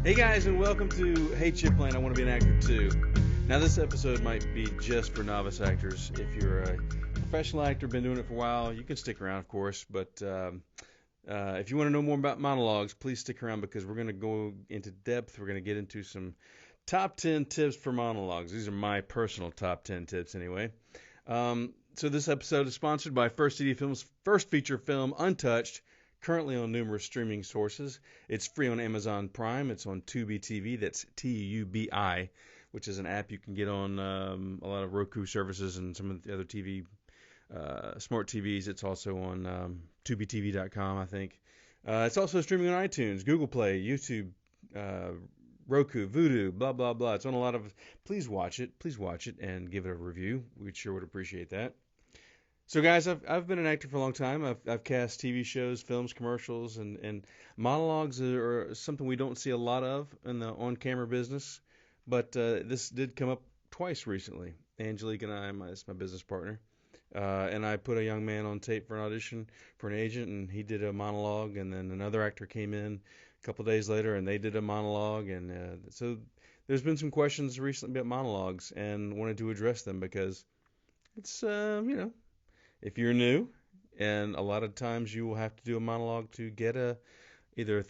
Hey guys, and welcome to Hey Chipland, I Want to Be an Actor Too. Now, this episode might be just for novice actors. If you're a professional actor, been doing it for a while, you can stick around, of course. But if you want to know more about monologues, please stick around because we're going to go into depth. We're going to get into some top 10 tips for monologues. These are my personal top 10 tips, anyway. So this episode is sponsored by First CD Films' first feature film, Untouched, currently on numerous streaming sources. It's free on Amazon Prime. It's on Tubi TV. That's Tubi, which is an app you can get on a lot of Roku services and some of the other smart TVs. It's also on TubiTV.com, I think. It's also streaming on iTunes, Google Play, YouTube, Roku, Vudu, blah, blah, blah. It's on a lot of... Please watch it. Please watch it and give it a review. We sure would appreciate that. So, guys, I've been an actor for a long time. I've cast TV shows, films, commercials, and monologues are something we don't see a lot of in the on-camera business. But this did come up twice recently. Angelique and I, that's my business partner, and I put a young man on tape for an audition for an agent, and he did a monologue, and then another actor came in a couple days later, and they did a monologue, and so there's been some questions recently about monologues, and wanted to address them because it's if you're new, and a lot of times you will have to do a monologue to get either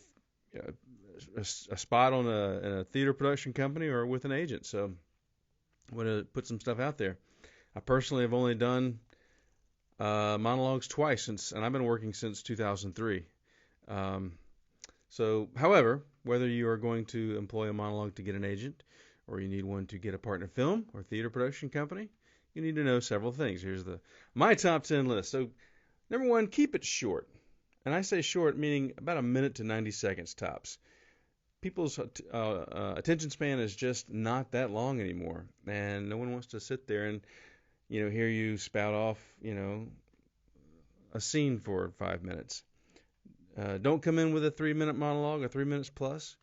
a spot in a theater production company or with an agent. So I'm going to put some stuff out there. I personally have only done monologues twice and I've been working since 2003. However, whether you are going to employ a monologue to get an agent or you need one to get a partner film or theater production company, you need to know several things. Here's my top 10 list. So, number one, keep it short. And I say short, meaning about a minute to 90 seconds tops. People's attention span is just not that long anymore, and no one wants to sit there and hear you spout off a scene for 5 minutes. Don't come in with a 3-minute monologue or 3 minutes plus.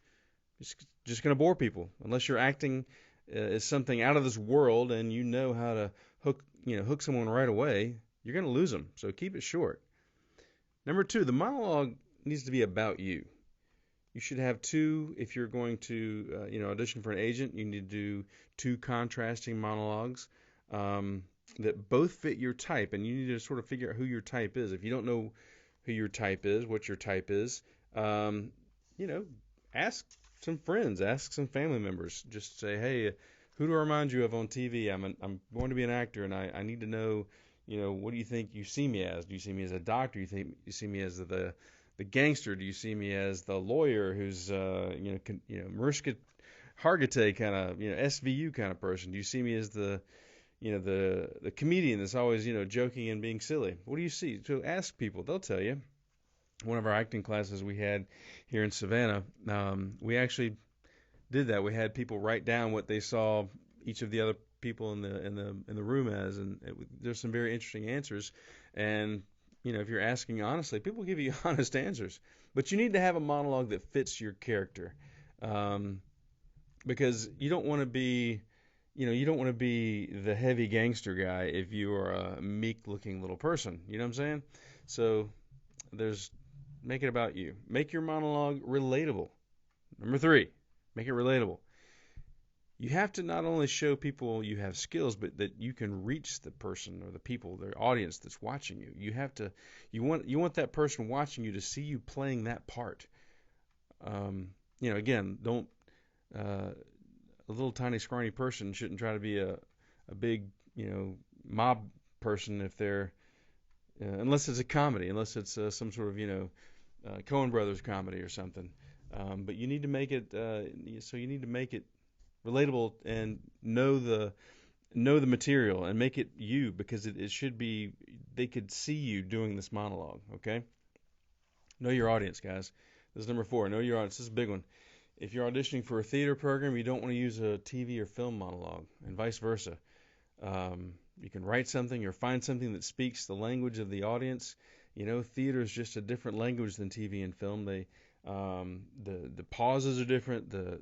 It's just going to bore people unless you're acting is something out of this world and you know how to hook someone right away. You're going to lose them. So keep it short. Number two, the monologue needs to be about you. You should have two. If you're going to audition for an agent, you need to do two contrasting monologues that both fit your type, and you need to sort of figure out who your type is. If you don't know who your type is, what your type is, ask some friends, ask some family members. Just say, hey, who do I remind you of on TV? I'm going to be an actor, and I need to know, what do you think you see me as? Do you see me as a doctor? Do you think you see me as the gangster? Do you see me as the lawyer who's Mariska Hargitay kind of SVU kind of person? Do you see me as the comedian that's always joking and being silly? What do you see? So ask people; they'll tell you. One of our acting classes we had here in Savannah, we actually did that. We had people write down what they saw each of the other people in the room as, and there's some very interesting answers. And if you're asking honestly, people give you honest answers. But you need to have a monologue that fits your character, because you don't want to be the heavy gangster guy if you are a meek-looking little person. You know what I'm saying? So make it about you. Make your monologue relatable. Number three, make it relatable. You have to not only show people you have skills, but that you can reach the person or the people, the audience that's watching you. You want that person watching you to see you playing that part. Again, don't a little tiny scrawny person shouldn't try to be a big mob person if they're unless it's a comedy, unless it's some sort of Coen Brothers comedy or something. But you need to make it relatable and know the material and make it you, because it should be, they could see you doing this monologue. Okay. Know your audience, guys. This is number four. Know your audience. This is a big one. If you're auditioning for a theater program, you don't want to use a TV or film monologue, and vice versa. You can write something or find something that speaks the language of the audience. Theater is just a different language than TV and film. The pauses are different. The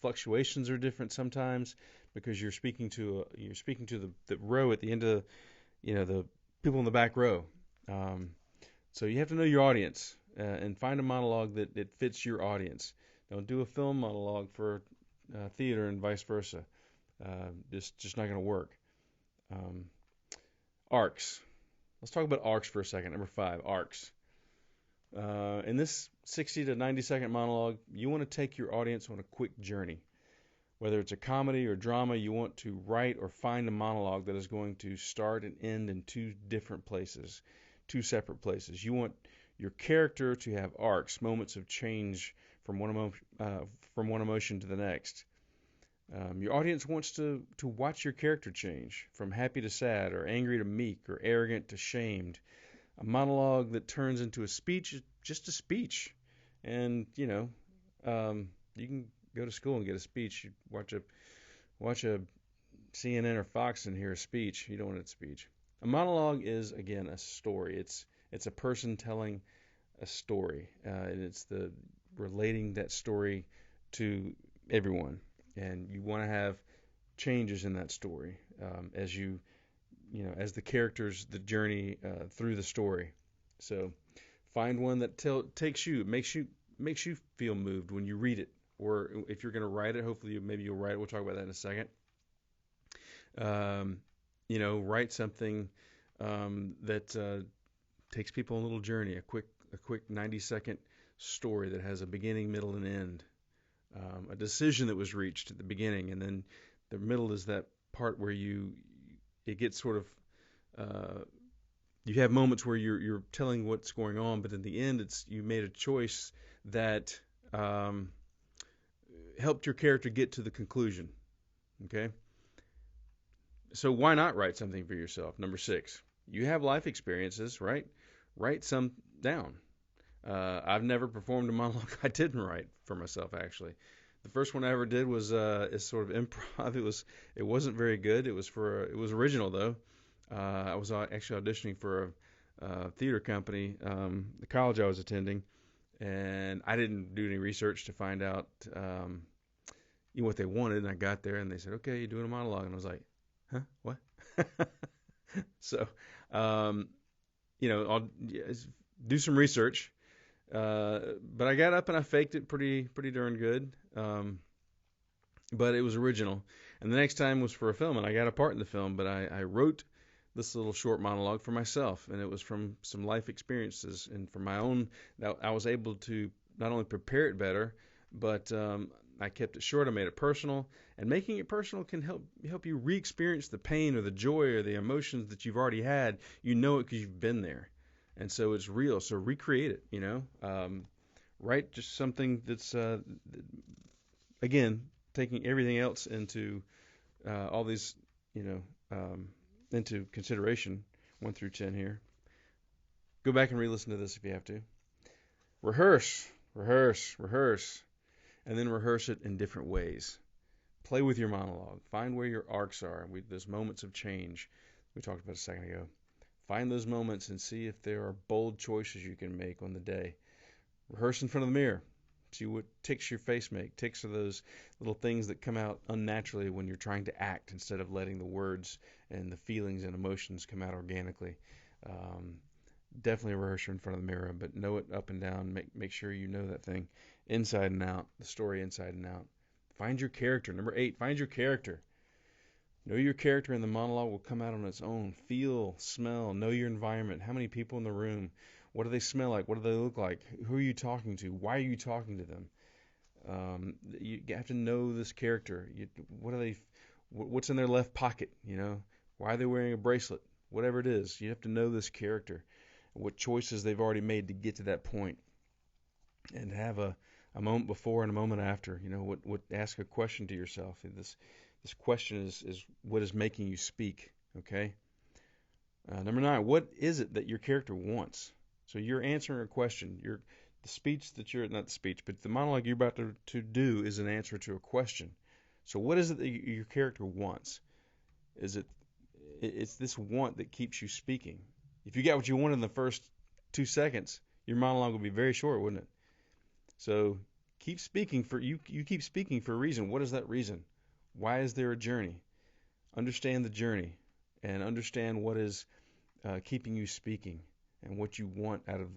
fluctuations are different sometimes because you're speaking to the row at the end of the people in the back row. So you have to know your audience and find a monologue that fits your audience. Don't do a film monologue for theater and vice versa. Just not going to work. Um, arcs. Let's talk about arcs for a second. Number 5, arcs. In this 60 to 90-second monologue, you want to take your audience on a quick journey. Whether it's a comedy or drama, you want to write or find a monologue that is going to start and end in two different places, two separate places. You want your character to have arcs, moments of change from one emotion to the next. Your audience wants to watch your character change from happy to sad, or angry to meek, or arrogant to shamed. A monologue that turns into a speech is just a speech. And, you can go to school and get a speech. You watch a CNN or Fox and hear a speech. You don't want a speech. A monologue is, again, a story. It's a person telling a story, and it's the relating that story to everyone. And you want to have changes in that story as as the characters, the journey through the story. So find one that makes you feel moved when you read it, or if you're going to write it. Hopefully, maybe you'll write it. We'll talk about that in a second. Write something that takes people on a little journey, a quick 90-second story that has a beginning, middle, and end. A decision that was reached at the beginning, and then the middle is that part where it gets sort of you have moments where you're telling what's going on, but in the end, you made a choice that helped your character get to the conclusion. Okay, so why not write something for yourself? Number 6, you have life experiences, right? Write some down. I've never performed a monologue I didn't write for myself, actually. The first one I ever did was is sort of improv. It wasn't very good. It was original though. I was actually auditioning for a theater company, the college I was attending, and I didn't do any research to find out what they wanted. And I got there and they said, "Okay, you're doing a monologue," and I was like, "Huh? What?" So, I'll do some research. But I got up and I faked it pretty darn good. But it was original. And the next time was for a film, and I got a part in the film. But I wrote this little short monologue for myself, and it was from some life experiences and from my own. I was able to not only prepare it better, but I kept it short. I made it personal, and making it personal can help you re-experience the pain or the joy or the emotions that you've already had. You know it because you've been there. And so it's real. So recreate it, write just something that's, again, taking everything else into all these, into consideration, 1 through 10 here. Go back and re-listen to this if you have to. Rehearse, and then rehearse it in different ways. Play with your monologue. Find where your arcs are. Those moments of change we talked about a second ago. Find those moments and see if there are bold choices you can make on the day. Rehearse in front of the mirror. See what tics your face make. Tics are those little things that come out unnaturally when you're trying to act instead of letting the words and the feelings and emotions come out organically. Definitely rehearse in front of the mirror, but know it up and down. Make sure you know that thing inside and out, the story inside and out. Find your character. Number 8, find your character. Know your character, and the monologue will come out on its own. Feel, smell, know your environment. How many people in the room? What do they smell like? What do they look like? Who are you talking to? Why are you talking to them? You have to know this character. What's in their left pocket? Why are they wearing a bracelet? Whatever it is, you have to know this character. What choices they've already made to get to that point, and have a moment before and a moment after. Ask a question to yourself. This question is what is making you speak, okay? Number 9, what is it that your character wants? So you're answering a question. Not the speech, but the monologue you're about to do is an answer to a question. So what is it that your character wants? It's this want that keeps you speaking. If you got what you wanted in the first 2 seconds, your monologue would be very short, wouldn't it? So keep speaking you keep speaking for a reason. What is that reason? Why is there a journey? Understand the journey and understand what is keeping you speaking and what you want out of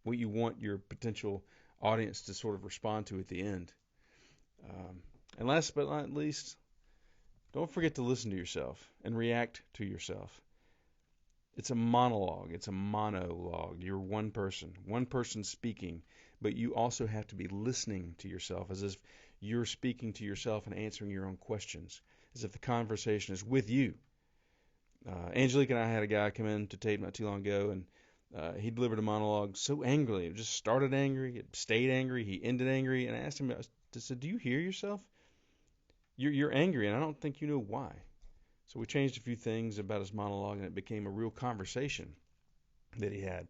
what you want your potential audience to sort of respond to at the end. And last but not least, don't forget to listen to yourself and react to yourself. It's a monologue. It's a monologue. You're one person speaking, but you also have to be listening to yourself as if you're speaking to yourself and answering your own questions, as if the conversation is with you. Angelique and I had a guy come in to tape not too long ago, and he delivered a monologue so angrily. It just started angry, it stayed angry, he ended angry, and I asked him, I said, do you hear yourself? You're angry, and I don't think you know why. So we changed a few things about his monologue, and it became a real conversation that he had.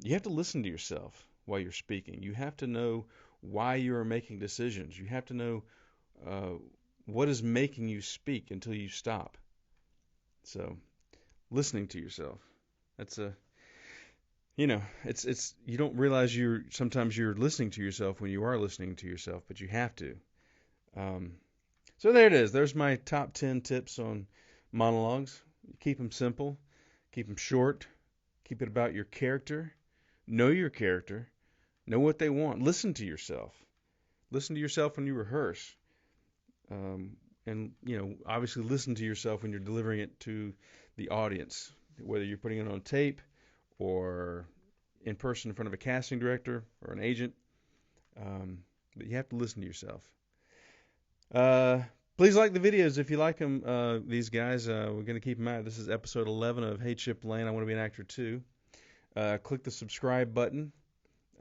You have to listen to yourself while you're speaking. You have to know why you are making decisions. You have to know what is making you speak until you stop. So, listening to yourself. That's it's you don't realize sometimes you're listening to yourself when you are listening to yourself, but you have to. So there it is. There's my top 10 tips on monologues. Keep them simple. Keep them short. Keep it about your character. Know your character. Know what they want. Listen to yourself. Listen to yourself when you rehearse. And, obviously listen to yourself when you're delivering it to the audience, whether you're putting it on tape or in person in front of a casting director or an agent. But you have to listen to yourself. Please like the videos if you like them. These guys, we're going to keep them out. This is episode 11 of Hey Chip Lane, I Want to Be an Actor Too. Click the subscribe button.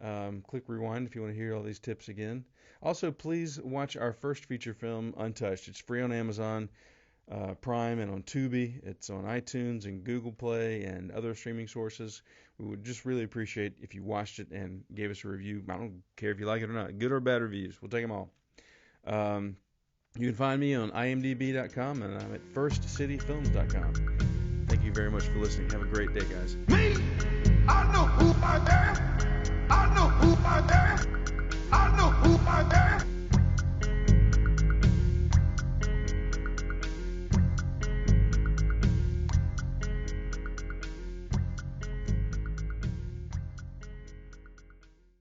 Click rewind if you want to hear all these tips again. Also, please watch our first feature film, Untouched. It's free on Amazon Prime and on Tubi. It's on iTunes and Google Play and other streaming sources. We would just really appreciate if you watched it and gave us a review. I don't care if you like it or not. Good or bad reviews. We'll take them all. You can find me on imdb.com and I'm at firstcityfilms.com. Thank you very much for listening. Have a great day, guys. Me, I know who I am. I know who I am. I know who I am.